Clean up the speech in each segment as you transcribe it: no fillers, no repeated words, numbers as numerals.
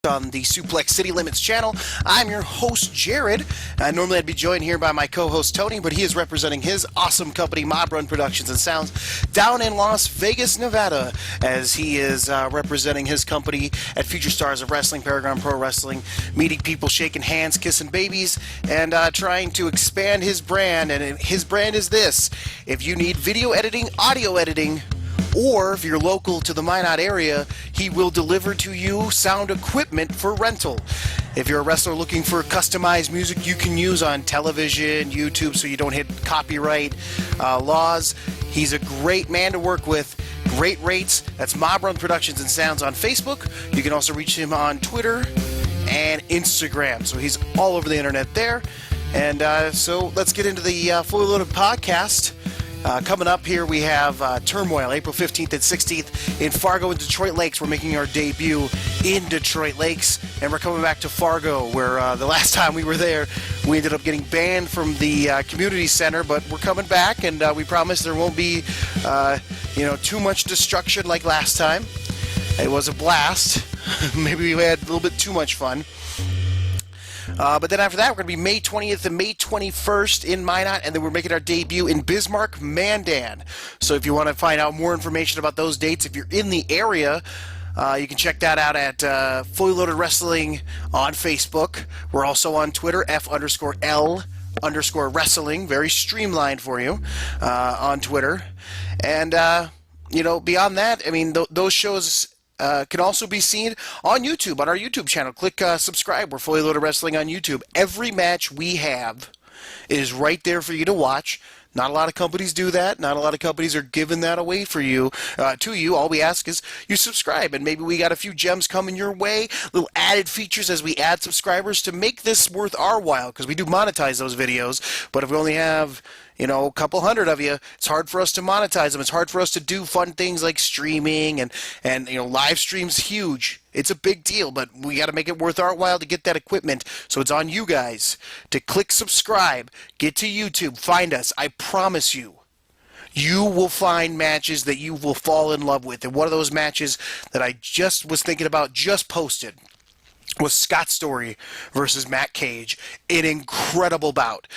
on the Suplex City Limits channel. I'm your host, Jared. Normally I'd be joined here by my co-host, Tony, but he is representing his awesome company, Mob Run Productions and Sounds, down in Las Vegas, Nevada, as he is representing his company at Future Stars of Wrestling, Paragon Pro Wrestling, meeting people, shaking hands, kissing babies, and trying to expand his brand. And his brand is this: if you need video editing, audio editing, or if you're local to the Minot area, he will deliver to you sound equipment for rental. If you're a wrestler looking for customized music you can use on television, YouTube, so you don't hit copyright laws, he's a great man to work with. Great rates. That's Mob Run Productions and Sounds on Facebook. You can also reach him on Twitter and Instagram. So he's all over the internet there. And so let's get into the Fully Loaded podcast. Coming up here, we have Turmoil, April 15th and 16th in Fargo and Detroit Lakes. We're making our debut in Detroit Lakes, and we're coming back to Fargo, where the last time we were there, we ended up getting banned from the community center, but we're coming back, and we promise there won't be, too much destruction like last time. It was a blast. Maybe we had a little bit too much fun. But then after that, we're going to be May 20th and May 21st in Minot, and then we're making our debut in Bismarck, Mandan. So if you want to find out more information about those dates, if you're in the area, you can check that out at Fully Loaded Wrestling on Facebook. We're also on Twitter, F_L_wrestling, very streamlined for you on Twitter. And, beyond that, I mean, those shows can also be seen on YouTube, on our YouTube channel. Click subscribe. We're Fully Loaded Wrestling on YouTube. Every match we have is right there for you to watch. Not a lot of companies do that. Not a lot of companies are giving that away for you, to you. All we ask is you subscribe, and maybe we got a few gems coming your way, little added features as we add subscribers to make this worth our while, because we do monetize those videos, but if we only have a couple hundred of you, it's hard for us to monetize them. It's hard for us to do fun things like streaming and live streams. Huge. It's a big deal, but we got to make it worth our while to get that equipment. So it's on you guys to click subscribe, get to YouTube, find us. I promise you, you will find matches that you will fall in love with. And one of those matches that I just was thinking about, just posted, was Scott Story versus Matt Cage. An incredible bout.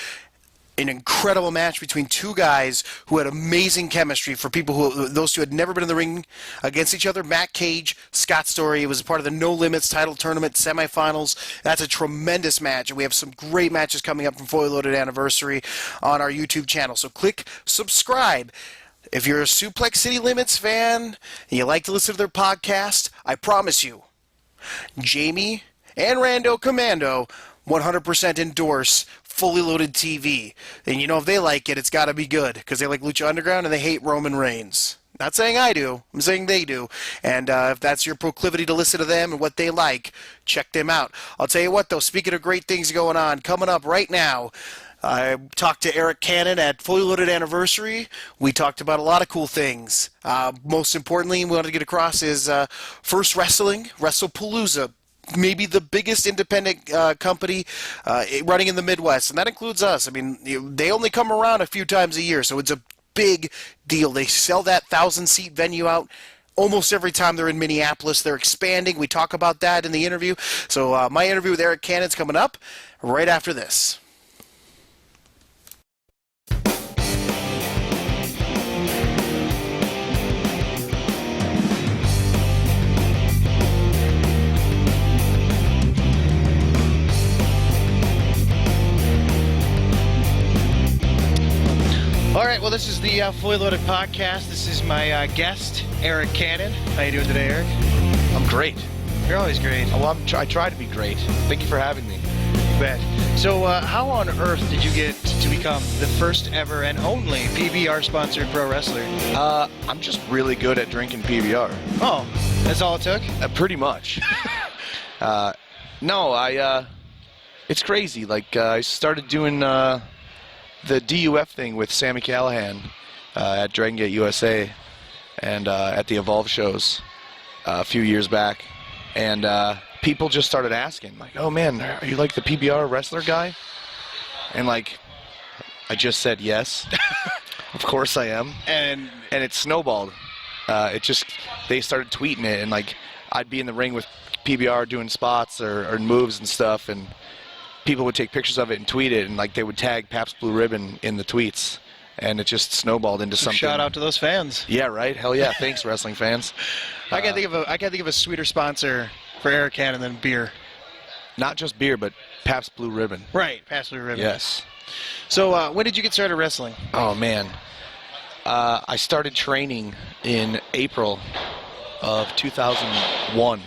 An incredible match between two guys who had amazing chemistry. For people those two had never been in the ring against each other. Matt Cage, Scott Story. It was a part of the No Limits title tournament semifinals. That's a tremendous match, and we have some great matches coming up from Fully Loaded Anniversary on our YouTube channel. So click subscribe. If you're a Suplex City Limits fan and you like to listen to their podcast, I promise you, Jamie and Rando Commando 100% endorse Fully Loaded TV. And if they like it, it's got to be good, because they like Lucha Underground and they hate Roman Reigns. Not saying I do. I'm saying they do. And if that's your proclivity to listen to them and what they like, check them out. I'll tell you what, though, speaking of great things going on, coming up right now, I talked to Arik Cannon at Fully Loaded Anniversary. We talked about a lot of cool things. Most importantly, we wanted to get across is First Wrestling, WrestlePalooza. Maybe the biggest independent company running in the Midwest, and that includes us. I mean, they only come around a few times a year, so it's a big deal. They sell that 1,000-seat venue out almost every time they're in Minneapolis. They're expanding. We talk about that in the interview. So my interview with Arik Cannon's coming up right after this. All right, well, this is the Fully Loaded podcast. This is my guest, Arik Cannon. How you doing today, Arik? I'm great. You're always great. Well, I try to be great. Thank you for having me. You bet. So how on earth did you get to become the first ever and only PBR-sponsored pro wrestler? I'm just really good at drinking PBR. Oh, that's all it took? Pretty much. It's crazy. I started doing the DUF thing with Sammy Callahan at Dragon Gate USA and at the Evolve shows a few years back. And people just started asking, like, oh man, are you like the PBR wrestler guy? And I just said yes. Of course I am. And it snowballed. They started tweeting it, and I'd be in the ring with PBR doing spots or moves and stuff, and people would take pictures of it and tweet it, and like they would tag Pabst Blue Ribbon in the tweets, and it just snowballed into something. Shout out to those fans. Yeah, right. Hell yeah. Thanks, wrestling fans. I can't think of a sweeter sponsor for Arik Cannon than beer. Not just beer, but Pabst Blue Ribbon. Right, Pabst Blue Ribbon. Yes. So when did you get started wrestling? Oh man, I started training in April of 2001.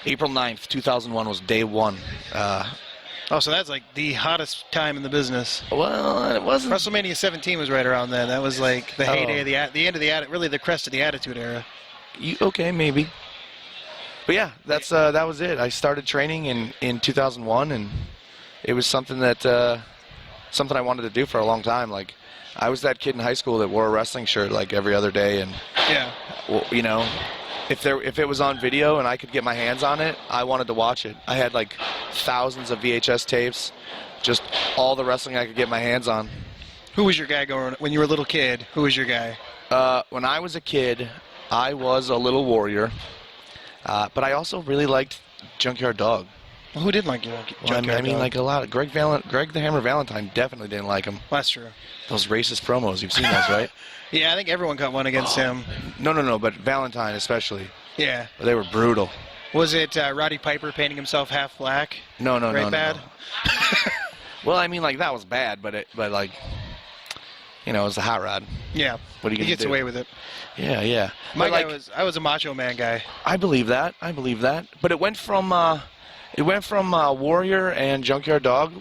April 9th, 2001 was day one. Oh, so that's like the hottest time in the business. Well, it wasn't. WrestleMania 17 was right around then. That was like the heyday of the end of the really the crest of the Attitude Era. Okay, maybe. But yeah, that was it. I started training in 2001, and it was something that something I wanted to do for a long time. Like, I was that kid in high school that wore a wrestling shirt like every other day, and yeah, well, you know, if it was on video and I could get my hands on it, I wanted to watch it. I had like thousands of VHS tapes, just all the wrestling I could get my hands on. Who was your guy going when you were a little kid? Who was your guy? When I was a kid, I was a little warrior, but I also really liked Junkyard Dog. Well, who didn't like you? I mean, like a lot of Greg the Hammer Valentine definitely didn't like him. That's true. Those racist promos, you've seen those, right? Yeah, I think everyone got one against him. No, but Valentine especially. Yeah. They were brutal. Was it Roddy Piper painting himself half black? No. Bad? Well, I mean, like that was bad, but like, you know, it was the hot rod. Yeah. What are you gonna do? He gets away with it. Yeah. I was a Macho Man guy. I believe that. But it went from Warrior and Junkyard Dog,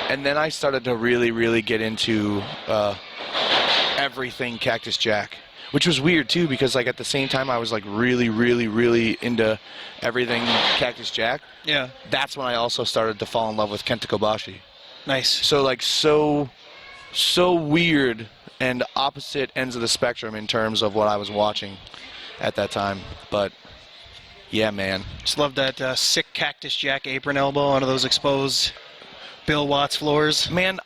and then I started to really get into everything Cactus Jack, which was weird too, because like at the same time I was like really into everything Cactus Jack. Yeah. That's when I also started to fall in love with Kenta Kobashi. Nice. So like so weird and opposite ends of the spectrum in terms of what I was watching at that time, but yeah, man. Just love that sick Cactus Jack apron elbow onto those exposed Bill Watts floors. Man,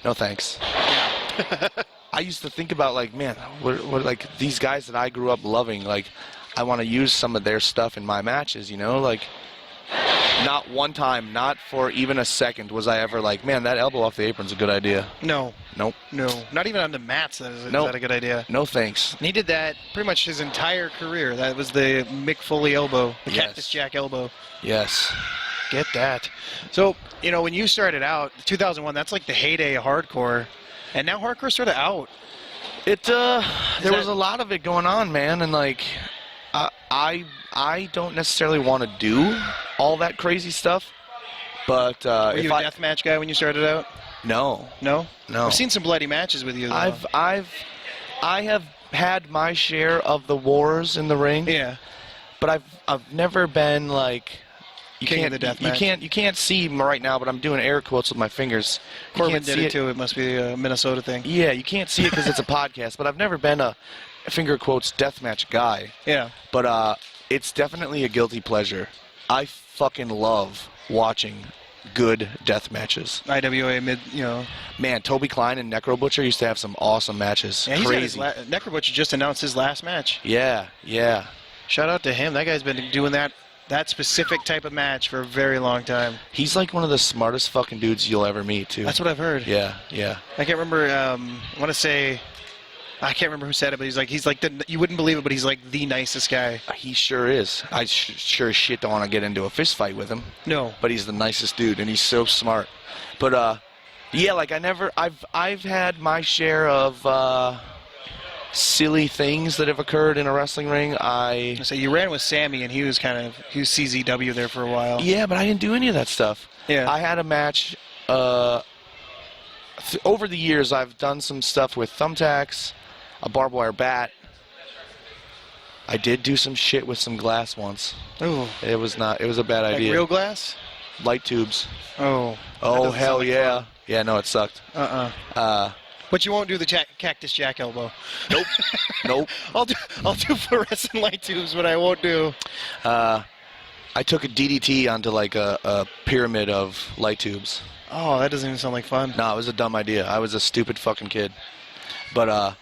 no thanks. I used to think about like, man, what like these guys that I grew up loving, like I want to use some of their stuff in my matches, you know, like not one time, not for even a second was I ever like, man, that elbow off the apron's a good idea. No. Nope. No. Not even on the mats is that a good idea. No thanks. And he did that pretty much his entire career. That was the Mick Foley elbow, the Cactus Jack elbow. Yes. Get that. So, you know, when you started out, 2001, that's like the heyday of hardcore. And now hardcore's sort of out. There was a lot of it going on, man, and like I don't necessarily want to do all that crazy stuff, but were you a deathmatch guy when you started out? No. I've seen some bloody matches with you, though. I have had my share of the wars in the ring. Yeah. But I've never been like you can't see me right now, but I'm doing air quotes with my fingers. Corbin did it too. It must be a Minnesota thing. Yeah, you can't see it because it's a podcast, but I've never been a finger quotes deathmatch guy. Yeah. But it's definitely a guilty pleasure. I fucking love watching good death matches. IWA Man, Toby Klein and Necro Butcher used to have some awesome matches. Yeah, crazy. Necro Butcher just announced his last match. Yeah. Shout out to him. That guy's been doing that specific type of match for a very long time. He's like one of the smartest fucking dudes you'll ever meet, too. That's what I've heard. Yeah. I can't remember. I can't remember who said it, but he's like you wouldn't believe it, but he's like the nicest guy. He sure is. I sure as shit don't want to get into a fist fight with him. No. But he's the nicest dude, and he's so smart. But yeah, like I've had my share of silly things that have occurred in a wrestling ring. So you ran with Sammy, and he was CZW there for a while. Yeah, but I didn't do any of that stuff. Yeah. I had a match. Over the years, I've done some stuff with thumbtacks, a barbed wire bat. I did do some shit with some glass once. Ooh. It was a bad idea. Like real glass? Light tubes. Oh. Oh, hell yeah. Fun. Yeah, no, it sucked. But you won't do the Cactus Jack elbow. Nope. I'll do fluorescent light tubes, but I won't do. I took a DDT onto like a pyramid of light tubes. Oh, that doesn't even sound like fun. No, it was a dumb idea. I was a stupid fucking kid. But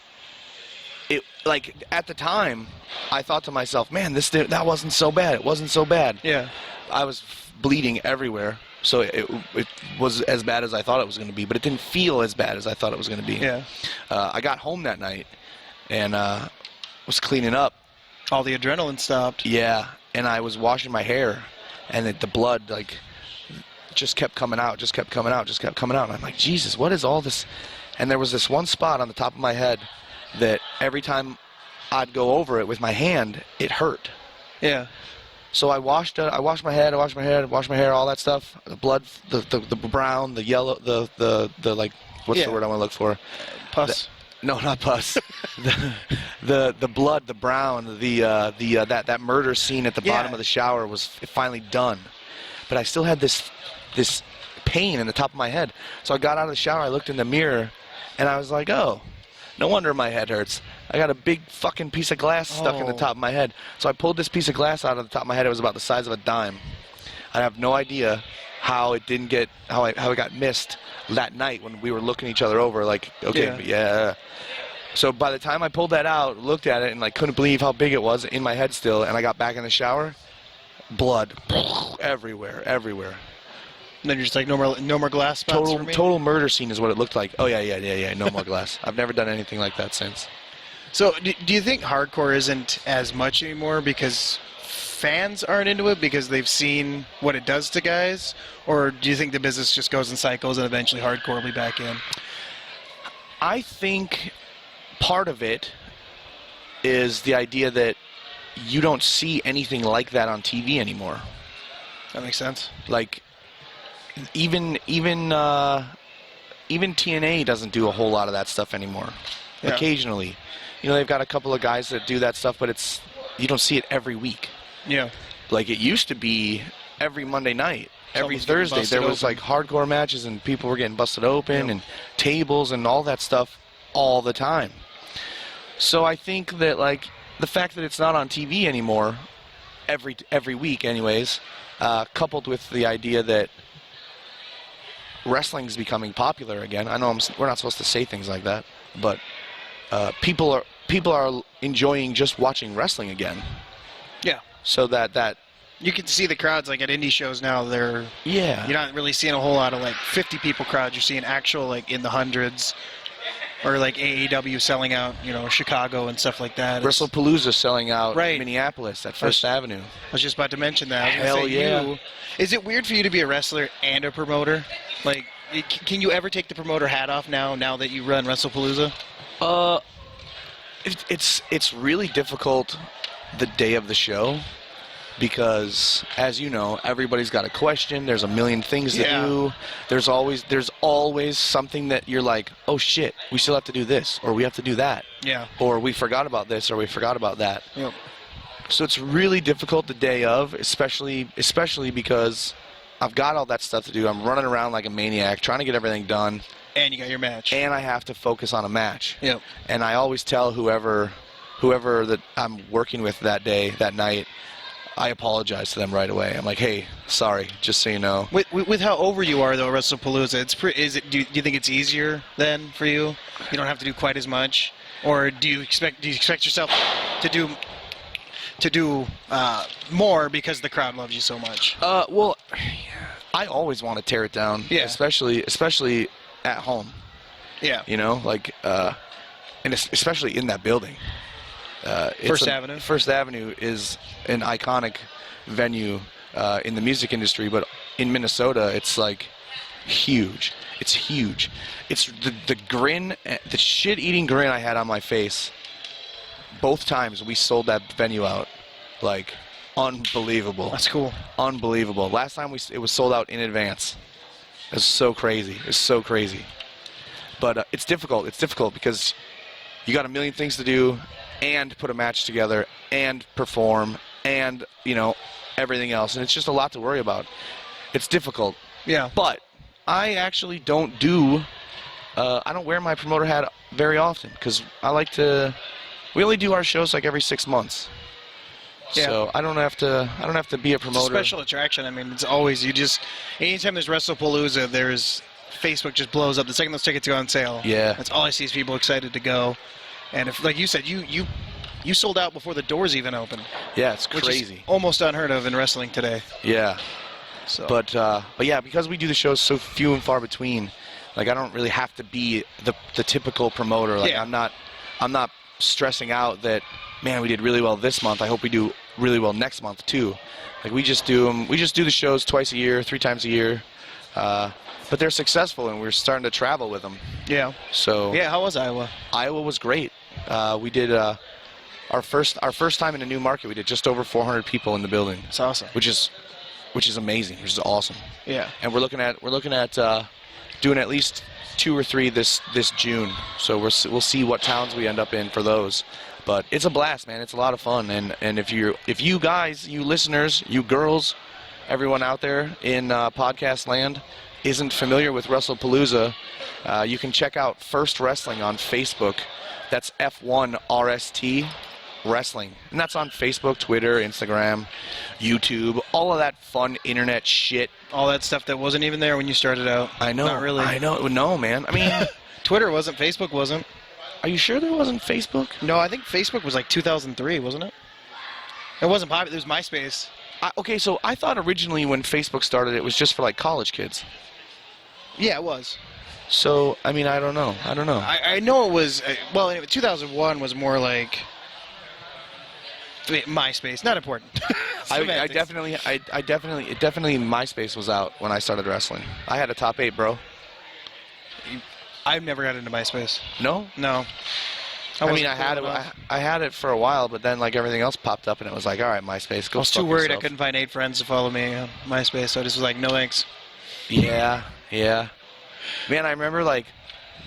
like at the time, I thought to myself, man, that wasn't so bad. It wasn't so bad. Yeah. I was bleeding everywhere, so it was as bad as I thought it was going to be, but it didn't feel as bad as I thought it was going to be. Yeah. I got home that night and was cleaning up. All the adrenaline stopped. Yeah, and I was washing my hair, and the blood like just kept coming out, just kept coming out, just kept coming out. And I'm like, Jesus, what is all this? And there was this one spot on the top of my head that every time I'd go over it with my hand, it hurt. Yeah. So I washed my head, I washed my hair, all that stuff. The blood, the brown, the yellow, the like, what's the word I want to look for? Pus. No, not pus. the blood, the brown, that murder scene at the bottom of the shower was finally done. But I still had this pain in the top of my head. So I got out of the shower, I looked in the mirror, and I was like, oh, no wonder my head hurts. I got a big fucking piece of glass stuck in the top of my head. So I pulled this piece of glass out of the top of my head. It was about the size of a dime. I have no idea how it got missed that night when we were looking each other over like, okay, yeah. So by the time I pulled that out, looked at it, and like couldn't believe how big it was in my head still, and I got back in the shower, blood everywhere. And then you're just like, no more glass spots for me? Total murder scene is what it looked like. Oh, yeah, no more glass. I've never done anything like that since. So do you think hardcore isn't as much anymore because fans aren't into it because they've seen what it does to guys? Or do you think the business just goes in cycles and eventually hardcore will be back in? I think part of it is the idea that you don't see anything like that on TV anymore. That makes sense. Like, even TNA doesn't do a whole lot of that stuff anymore. Yeah. Occasionally. You know, they've got a couple of guys that do that stuff, but you don't see it every week. Yeah. Like it used to be every Monday night. Every Thursday there was like hardcore matches and people were getting busted open and tables and all that stuff all the time. So I think that like the fact that it's not on TV anymore every week anyways, coupled with the idea that wrestling's becoming popular again. I know we're not supposed to say things like that, but people are enjoying just watching wrestling again. Yeah. So that you can see the crowds like at indie shows now. You're not really seeing a whole lot of like 50 people crowds. You're seeing actual like in the hundreds, or like AEW selling out, Chicago and stuff like that. WrestlePalooza selling out Minneapolis at First Avenue. I was just about to mention that. Hell yeah. Is it weird for you to be a wrestler and a promoter? Like, can you ever take the promoter hat off now that you run WrestlePalooza? It's really difficult the day of the show because, as you know, everybody's got a question. There's a million things to do. There's always something that you're like, oh shit, we still have to do this, or we have to do that. Yeah. Or we forgot about this, or we forgot about that. Yep. So it's really difficult the day of, especially because I've got all that stuff to do. I'm running around like a maniac, trying to get everything done. And you got your match. And I have to focus on a match. Yep. And I always tell whoever that I'm working with that night, I apologize to them right away. I'm like, hey, sorry, just so you know. With how over you are, though, WrestlePalooza, do you think it's easier then for you? You don't have to do quite as much? Or do you expect yourself to do more because the crowd loves you so much? Well, I always want to tear it down, especially at home. Yeah. And especially in that building. First Avenue. First Avenue is an iconic venue in the music industry, but in Minnesota, it's like huge. It's huge. It's the grin, the shit-eating grin I had on my face. Both times we sold that venue out, like unbelievable. That's cool. Unbelievable. Last time it was sold out in advance. It's so crazy. It's so crazy. But it's difficult. It's difficult because you got a million things to do, and put a match together, and perform, and everything else, and it's just a lot to worry about. It's difficult. Yeah. But I actually don't I don't wear my promoter hat very often because we only do our shows like every 6 months. Yeah. So I don't have to be a promoter. It's a special attraction. I mean, it's always anytime there's WrestlePalooza, Facebook just blows up the second those tickets go on sale. Yeah. That's all I see is people excited to go. And if, like you said, you sold out before the doors even opened. Yeah, it's Which crazy. is almost unheard of in wrestling today. Yeah. So. But yeah, because we do the shows so few and far between, like I don't really have to be the typical promoter. Like Yeah. I'm not stressing out that, man, we did really well this month. I hope we do really well next month too. Like we just do them. We just do the shows twice a year, 3 times a year. But they're successful, and we're starting to travel with them. Yeah. So Yeah. How was Iowa? Iowa was great. We did our first time in a new market. We did just over 400 people in the building. It's awesome. Which is amazing. Which is awesome. Yeah. And we're looking at doing at least 2 or 3 this June. So we'll see what towns we end up in for those. But it's a blast, man. It's a lot of fun. And if you guys, you listeners, you girls, everyone out there in podcast land isn't familiar with WrestlePalooza, you can check out First Wrestling on Facebook. That's F1RST Wrestling. And that's on Facebook, Twitter, Instagram, YouTube, all of that fun internet shit. All that stuff that wasn't even there when you started out. I know. Not really. I know. No, man. I mean, Twitter wasn't. Facebook wasn't. are you sure there wasn't Facebook? No, I think Facebook was like 2003, wasn't it? It wasn't popular. It was MySpace. Okay, so I thought originally when Facebook started, it was just for like college kids. Yeah, it was. So, I mean, I don't know. I know it was. Well, anyway, 2001 was more like MySpace. Not important. I definitely, MySpace was out when I started wrestling. I had a top 8, bro. I've never got into MySpace. No? No. I mean, I had it for a while, but then like everything else popped up, and it was like, all right, MySpace, go. I was too worried I couldn't find 8 friends to follow me on MySpace, so I just was like, no thanks. Yeah. Man, I remember like,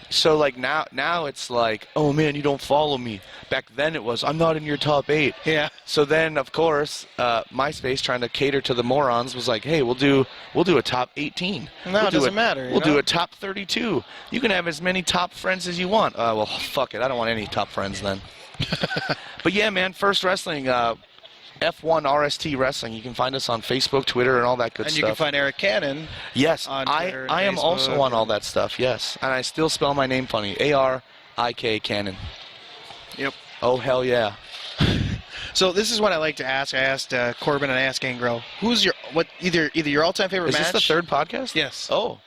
so like now it's like, oh man, you don't follow me. Back then it was, I'm not in your top 8. Yeah. So then of course, MySpace, trying to cater to the morons, was like, hey, we'll do a top 18. No, it doesn't matter. We'll do a top 32. You can have as many top friends as you want. Well, fuck it, I don't want any top friends then. But yeah, man, First Wrestling, F1RST Wrestling. You can find us on Facebook, Twitter, and all that good stuff. And you can find Arik Cannon. Yes, on Twitter and I am also Facebook on all that stuff, yes. And I still spell my name funny. A-R-I-K Cannon. Yep. Oh, hell yeah. So this is what I like to ask. I asked Corbin and I asked Gangrel, who's either your all-time favorite match? Is this the 3rd podcast? Yes. Oh.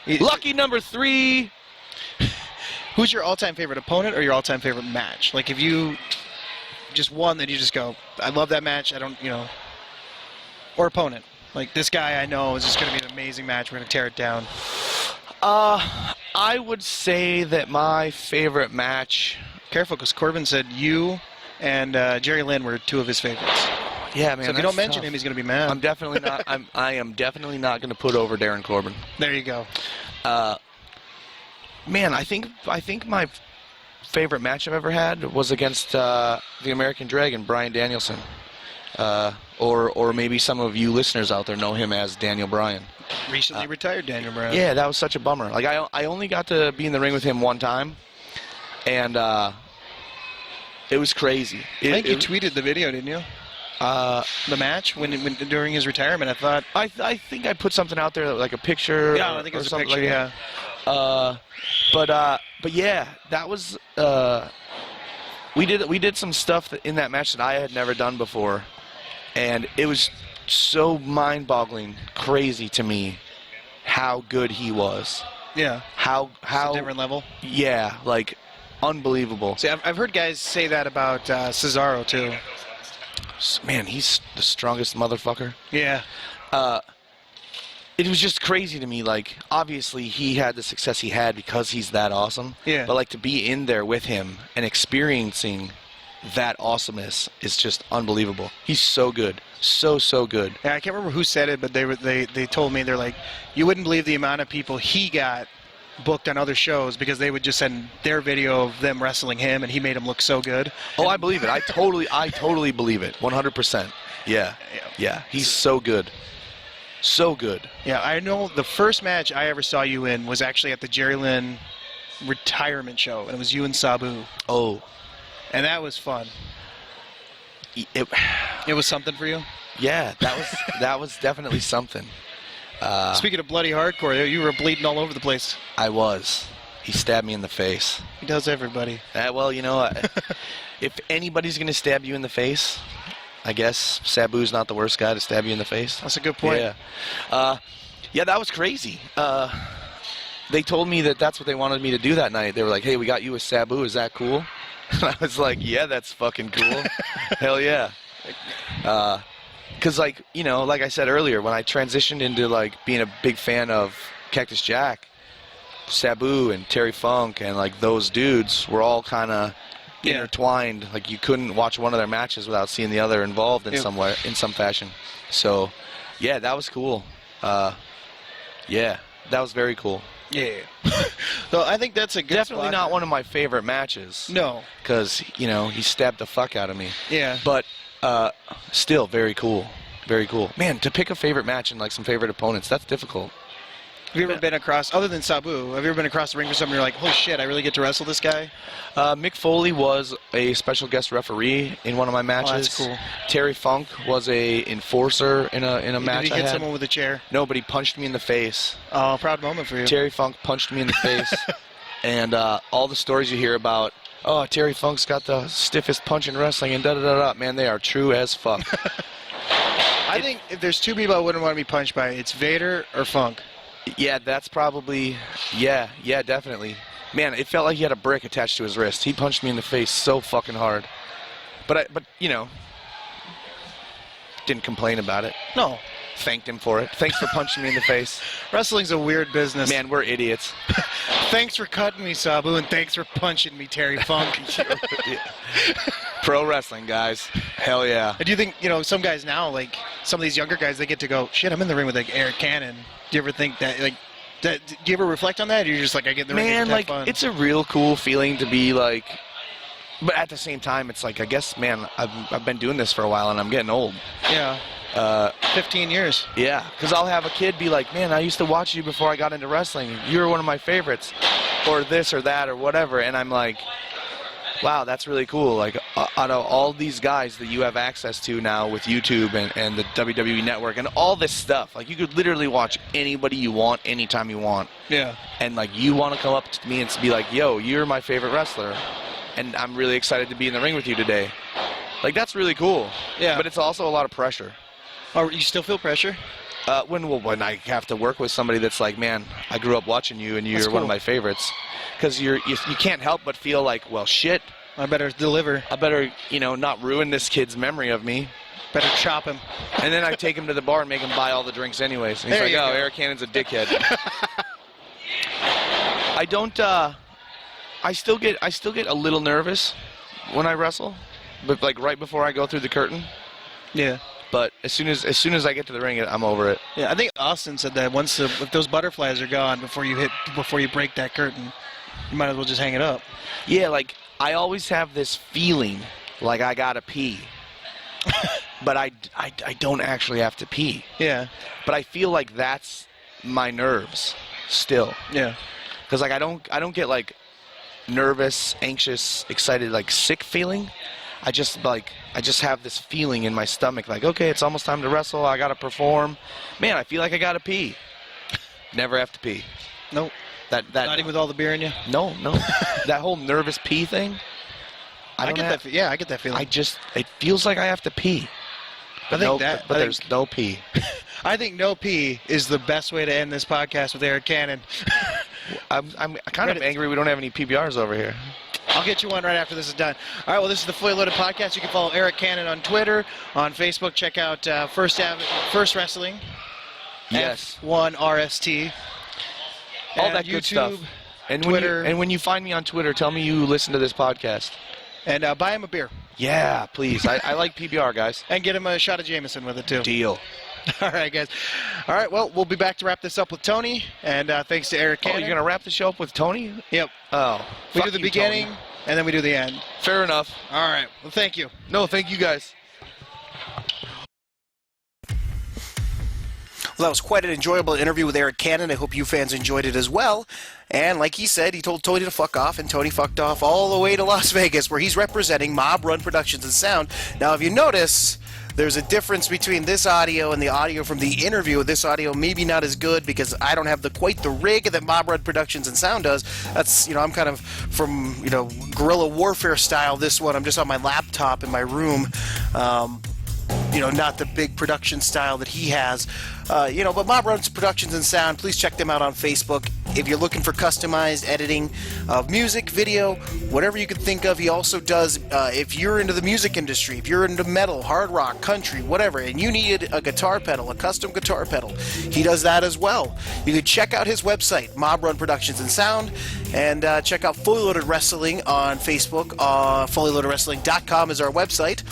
Lucky number 3. Who's your all-time favorite opponent or your all-time favorite match? Like if you just one that you just go, I love that match, I don't, or opponent. Like this guy I know is just going to be an amazing match. We're going to tear it down. I would say that my favorite match... Careful, because Corbin said you and Jerry Lynn were 2 of his favorites. Yeah, man. So if you don't mention him, he's going to be mad. I'm definitely not. I am definitely not going to put over Darren Corbin. There you go. Man, I think my favorite match I've ever had was against the American Dragon, Bryan Danielson. Or maybe some of you listeners out there know him as Daniel Bryan. Recently retired Daniel Bryan. Yeah, that was such a bummer. Like I only got to be in the ring with him one time, and it was crazy. I think you tweeted the video, didn't you? The match when during his retirement. I thought. I think I put something out there, like a picture. Yeah, I think it was a something picture. Like yeah. But yeah, that was. We did some stuff in that match that I had never done before, and it was so mind-boggling, crazy to me how good he was. Yeah. How it's a different level. Yeah, like unbelievable. See, I've heard guys say that about Cesaro too. Man, he's the strongest motherfucker. Yeah. It was just crazy to me. Like, obviously, he had the success he had because he's that awesome. Yeah. But, like, to be in there with him and experiencing that awesomeness is just unbelievable. He's so good. So good. Yeah, I can't remember who said it, but they told me, they're like, you wouldn't believe the amount of people he got booked on other shows because they would just send their video of them wrestling him, and he made him look so good. Oh, I believe it. I totally believe it. 100%. Yeah. He's so good. So good. Yeah, I know the first match I ever saw you in was actually at the Jerry Lynn retirement show, and it was you and Sabu. Oh. And that was fun. It was something for you? Yeah, that was definitely something. Speaking of bloody hardcore, you were bleeding all over the place. I was. he stabbed me in the face. He does everybody. Well, if anybody's going to stab you in the face, I guess Sabu's not the worst guy to stab you in the face. That's a good point. Yeah, that was crazy. They told me that that's what they wanted me to do that night. They were like, hey, we got you with Sabu. Is that cool? And I was like, yeah, that's fucking cool. Hell yeah. Because, like I said earlier, when I transitioned into, like, being a big fan of Cactus Jack, Sabu and Terry Funk and, like, those dudes were all kind of intertwined. Like, you couldn't watch one of their matches without seeing the other involved in some way, in some fashion. So, yeah, that was cool. Yeah, that was very cool. Yeah. So I think that's a good Definitely spot. not one of my favorite matches. No. Because, he stabbed the fuck out of me. Yeah. But still very cool. Very cool. Man, to pick a favorite match and, like, some favorite opponents, that's difficult. Have you ever been across, other than Sabu, have you ever been across the ring for something you're like, holy shit, I really get to wrestle this guy? Mick Foley was a special guest referee in one of my matches. Oh, that's cool. Terry Funk was a enforcer in a match Did he I hit had. someone with a chair? No, but he punched me in the face. Oh, proud moment for you. Terry Funk punched me in the face. And all the stories you hear about, oh, Terry Funk's got the stiffest punch in wrestling and da-da-da-da, man, they are true as fuck. I think if there's two people I wouldn't want to be punched by, it's Vader or Funk. Yeah, that's probably, yeah, definitely. Man, it felt like he had a brick attached to his wrist. He punched me in the face so fucking hard. But didn't complain about it. No. Thanked him for it. Thanks for punching me in the face. Wrestling's a weird business. Man, we're idiots. Thanks for cutting me, Sabu, and thanks for punching me, Terry Funk. Pro wrestling, guys. Hell yeah. Do you think, some guys now, like, some of these younger guys, they get to go, shit, I'm in the ring with, like, Arik Cannon. Do you ever think that, like, do you ever reflect on that? Or you're just like, I get in the ring and have fun? It's a real cool feeling to be, like, but at the same time, it's like, I guess, man, I've been doing this for a while and I'm getting old. Yeah. 15 years. Yeah, because I'll have a kid be like, man, I used to watch you before I got into wrestling. You were one of my favorites. Or this or that or whatever. And I'm like, wow, that's really cool. Like, out of all these guys that you have access to now with YouTube and the WWE Network and all this stuff, like, you could literally watch anybody you want anytime you want. Yeah. And, like, you want to come up to me and be like, yo, you're my favorite wrestler. And I'm really excited to be in the ring with you today. Like, that's really cool. Yeah. But it's also a lot of pressure. Oh, you still feel pressure? When I have to work with somebody that's like, man, I grew up watching you and you're cool. one of my favorites. Because you can't help but feel like, well, shit. I better deliver. I better, not ruin this kid's memory of me. Better chop him. And then I take him to the bar and make him buy all the drinks anyways. And he's like, oh, Arik Cannon's a dickhead. I don't, I still get a little nervous when I wrestle. But, like, right before I go through the curtain. Yeah. But as soon as I get to the ring, I'm over it. Yeah, I think Austin said that if those butterflies are gone before you break that curtain, you might as well just hang it up. Yeah, like, I always have this feeling like I gotta pee, but I don't actually have to pee. Yeah. But I feel like that's my nerves still. Yeah. Because, like, I don't get, like, nervous, anxious, excited, like, sick feeling. I just have this feeling in my stomach, like, okay, it's almost time to wrestle. I gotta perform. Man, I feel like I gotta pee. Never have to pee. Nope. That Not even with all the beer in you. No. That whole nervous pee thing. I get that feeling. It feels like I have to pee. But there's no pee. I think no pee is the best way to end this podcast with Arik Cannon. I'm kind of angry we don't have any PBRs over here. I'll get you one right after this is done. All right, well, this is the Fully Loaded Podcast. You can follow Arik Cannon on Twitter, on Facebook. Check out First Wrestling. Yes. F1RST. All and that good YouTube, stuff. And Twitter. when you find me on Twitter, tell me you listen to this podcast. And buy him a beer. Yeah, please. I like PBR, guys. And get him a shot of Jameson with it, too. Deal. All right, guys. All right, well, we'll be back to wrap this up with Tony. And thanks to Arik Cannon. Oh, you're going to wrap the show up with Tony? Yep. Oh. We do the beginning, Tony. and then we do the end. Fair enough. All right. Well, thank you. No, thank you, guys. Well, that was quite an enjoyable interview with Arik Cannon. I hope you fans enjoyed it as well. And like he said, he told Tony to fuck off, and Tony fucked off all the way to Las Vegas, where he's representing Mob Run Productions and Sound. Now, if you notice, there's a difference between this audio and the audio from the interview. This audio maybe not as good because I don't have quite the rig that Mob Run Productions and Sound does. That's, I'm kind of from, guerrilla warfare style. This one, I'm just on my laptop in my room. Not the big production style that he has. But Mob Runs Productions and Sound, please check them out on Facebook. If you're looking for customized editing of music, video, whatever you could think of, he also does, if you're into the music industry, if you're into metal, hard rock, country, whatever, and you need a guitar pedal, a custom guitar pedal, he does that as well. You can check out his website, Mob Run Productions and Sound, and check out Fully Loaded Wrestling on Facebook. FullyLoadedWrestling.com is our website.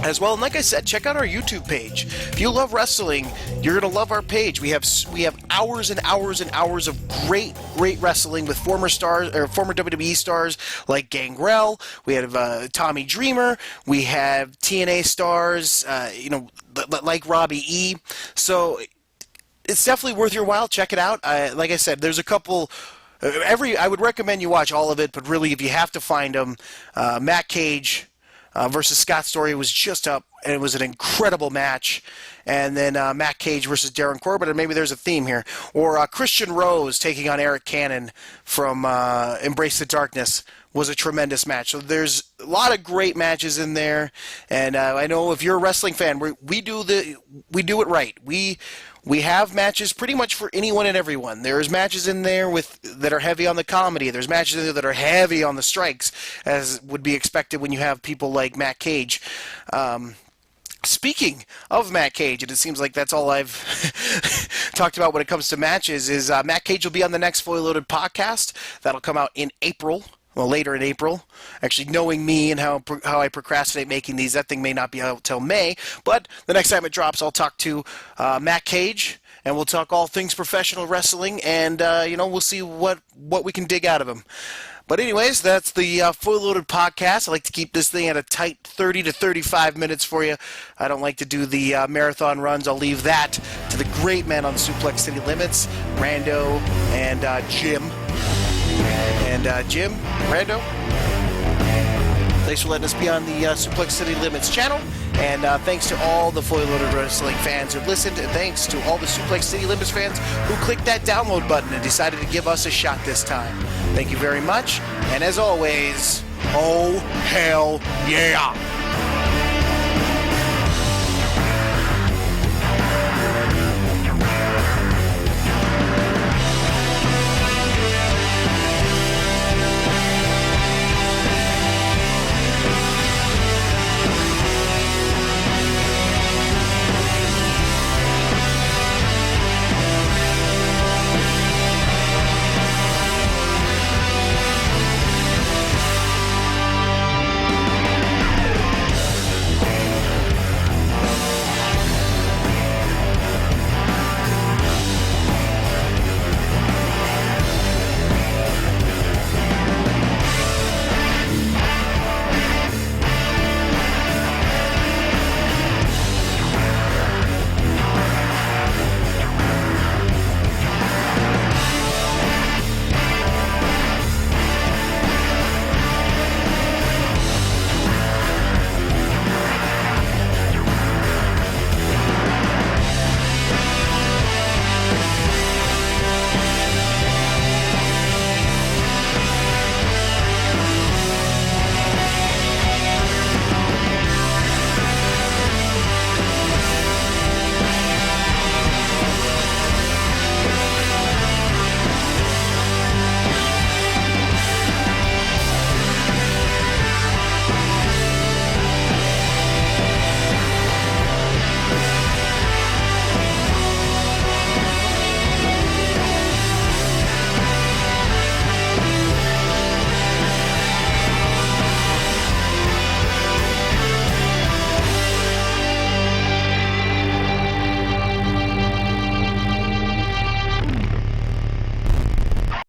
As well, and like I said, check out our YouTube page. If you love wrestling, you're gonna love our page. We have hours and hours and hours of great wrestling with former WWE stars like Gangrel. We have Tommy Dreamer. We have TNA stars, like Robbie E. So it's definitely worth your while. Check it out. Like I said, there's a couple. I would recommend you watch all of it, but really, if you have to find them, Matt Cage versus Scott Story was just up, and it was an incredible match. And then Matt Cage versus Darren Corbett, and maybe there's a theme here. Or Christian Rose taking on Arik Cannon from Embrace the Darkness was a tremendous match. So there's a lot of great matches in there. And I know if you're a wrestling fan, we do it right. We have matches pretty much for anyone and everyone. There's matches in there that are heavy on the comedy. There's matches in there that are heavy on the strikes, as would be expected when you have people like Matt Cage. Speaking of Matt Cage, and it seems like that's all I've talked about when it comes to matches, is Matt Cage will be on the next Fully Loaded podcast. That'll come out in April. Well, later in April. Actually, knowing me and how I procrastinate making these, that thing may not be out till May. But the next time it drops, I'll talk to Matt Cage, and we'll talk all things professional wrestling, and we'll see what we can dig out of him. But anyways, that's the Fully Loaded podcast. I like to keep this thing at a tight 30 to 35 minutes for you. I don't like to do the marathon runs. I'll leave that to the great men on Suplex City Limits, Rando and Jim. And Jim, Rando, thanks for letting us be on the Suplex City Limits channel. And thanks to all the Fully Loaded Wrestling fans who listened. And thanks to all the Suplex City Limits fans who clicked that download button and decided to give us a shot this time. Thank you very much. And as always, oh, hell yeah.